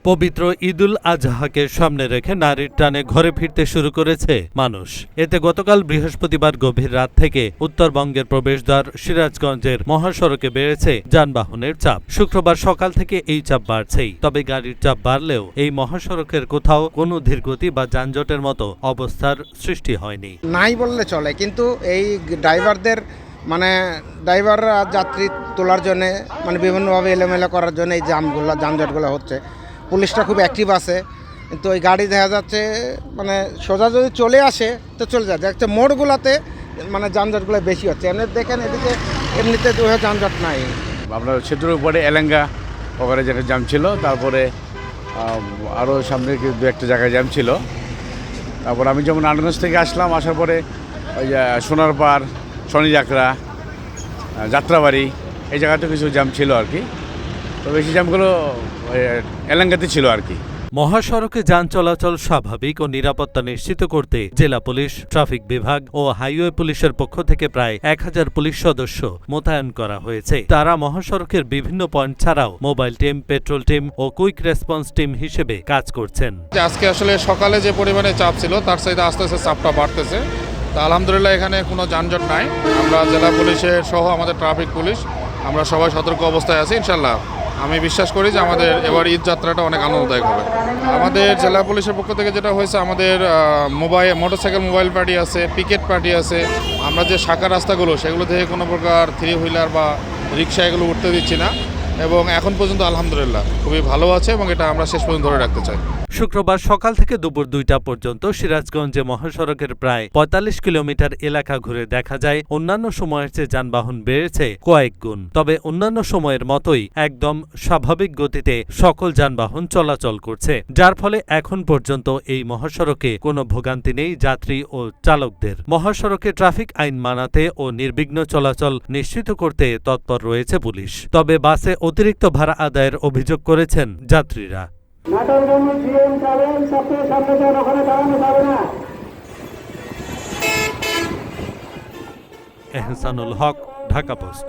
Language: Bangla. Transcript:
পবিত্র ঈদুল আজহাকে সামনে রেখে নারীর টানে ঘরে ফিরতে শুরু করেছে মানুষ। এতে গতকাল বৃহস্পতিবার গভীর রাত থেকে উত্তরবঙ্গের প্রবেশদ্বার সিরাজগঞ্জের মহাসড়কে বেড়েছে যানবাহনের চাপ। শুক্রবার সকাল থেকে এই চাপ বাড়ছেই। তবে গাড়ির চাপ বাড়লেও এই মহাসড়কের কোথাও কোনো ধীরগতি বা যানজটের মতো অবস্থার সৃষ্টি হয়নি। নাই বললে চলে, কিন্তু এই ড্রাইভাররা যাত্রী তোলার জন্য বিভিন্নভাবে এলোমেলো করার জন্য এই যানজটগুলো হচ্ছে। পুলিশটা খুব অ্যাক্টিভ আছে, কিন্তু ওই গাড়ি দেখা যাচ্ছে সোজা যদি চলে আসে তো চলে যায়, দেখছে মোড়গুলোতে যানজটগুলো বেশি হচ্ছে। এমনি দেখেন এদিকে এমনিতে যানজট নাই। আপনার সেতুর উপরে এলেঙ্গা ওখানে যেটা জ্যাম ছিল, তারপরে আরও সামনে দু একটা জায়গায় জ্যাম ছিল। তারপর আমি যেমন নারায়ণগঞ্জ থেকে আসলাম, আসার পরে ওই যে সোনারপাড়, শনিযাত্রা, যাত্রাবাড়ি এই জায়গাতে কিছু জ্যাম ছিল আর কি। তো বেশি জ্যামগুলো এলেঙ্গাতে ছিল আর কি। মহাসড়কে যান চলাচল স্বাভাবিক ও নিরাপত্তা নিশ্চিত করতে জেলা পুলিশ, ট্রাফিক বিভাগ ও হাইওয়ে পুলিশের পক্ষ থেকে প্রায় 1000 পুলিশ সদস্য মোতায়েন করা হয়েছে। তারা মহাসড়কের বিভিন্ন পয়েন্ট ছাড়াও মোবাইল টিম, পেট্রোল টিম ও কুইক রেসপন্স টিম হিসেবে কাজ করছেন। আজকে আসলে সকালে যে পরিমাণে চাপ ছিল তার সাথে আস্তে আস্তে চাপটা বাড়তেছে। তা আলহামদুলিল্লাহ এখানে কোনো যানজট নাই। আমরা জেলা পুলিশের সহ আমাদের ট্রাফিক পুলিশ আমরা সবাই সতর্ক অবস্থায় আছি। ইনশাল্লাহ আমি বিশ্বাস করি যে আমাদের এবার ঈদ যাত্রাটা অনেক আনন্দদায়ক হবে। আমাদের জেলা পুলিশের পক্ষ থেকে যেটা হয়েছে, আমাদের মোটরসাইকেল মোবাইল পার্টি আছে, পিকেট পার্টি আছে। আমরা যে শাখা রাস্তাগুলো সেগুলো থেকে কোনো প্রকার থ্রি হুইলার বা রিক্সা এগুলো উঠতে দিচ্ছি না, এবং এখন পর্যন্ত আলহামদুলিল্লাহ খুবই ভালো আছে এবং এটা আমরা শেষ পর্যন্ত ধরে রাখতে চাই। শুক্রবার সকাল থেকে দুপুর 2টা পর্যন্ত সিরাজগঞ্জে মহাসড়কের প্রায় 45 কিলোমিটার এলাকা ঘুরে দেখা যায় অন্যান্য সময়ের চেয়ে যানবাহন বেড়েছে কয়েক গুণ। তবে অন্যান্য সময়ের মতোই একদম স্বাভাবিক গতিতে সকল যানবাহন চলাচল করছে, যার ফলে এখন পর্যন্ত এই মহাসড়কে কোনো ভোগান্তি নেই যাত্রী ও চালকদের। মহাসড়কে ট্রাফিক আইন মানাতে ও নির্বিঘ্ন চলাচল নিশ্চিত করতে তৎপর রয়েছে পুলিশ। তবে বাসে অতিরিক্ত ভাড়া আদায়ের অভিযোগ করেছেন যাত্রীরা। এহসানুল হক, ঢাকা পোস্ট।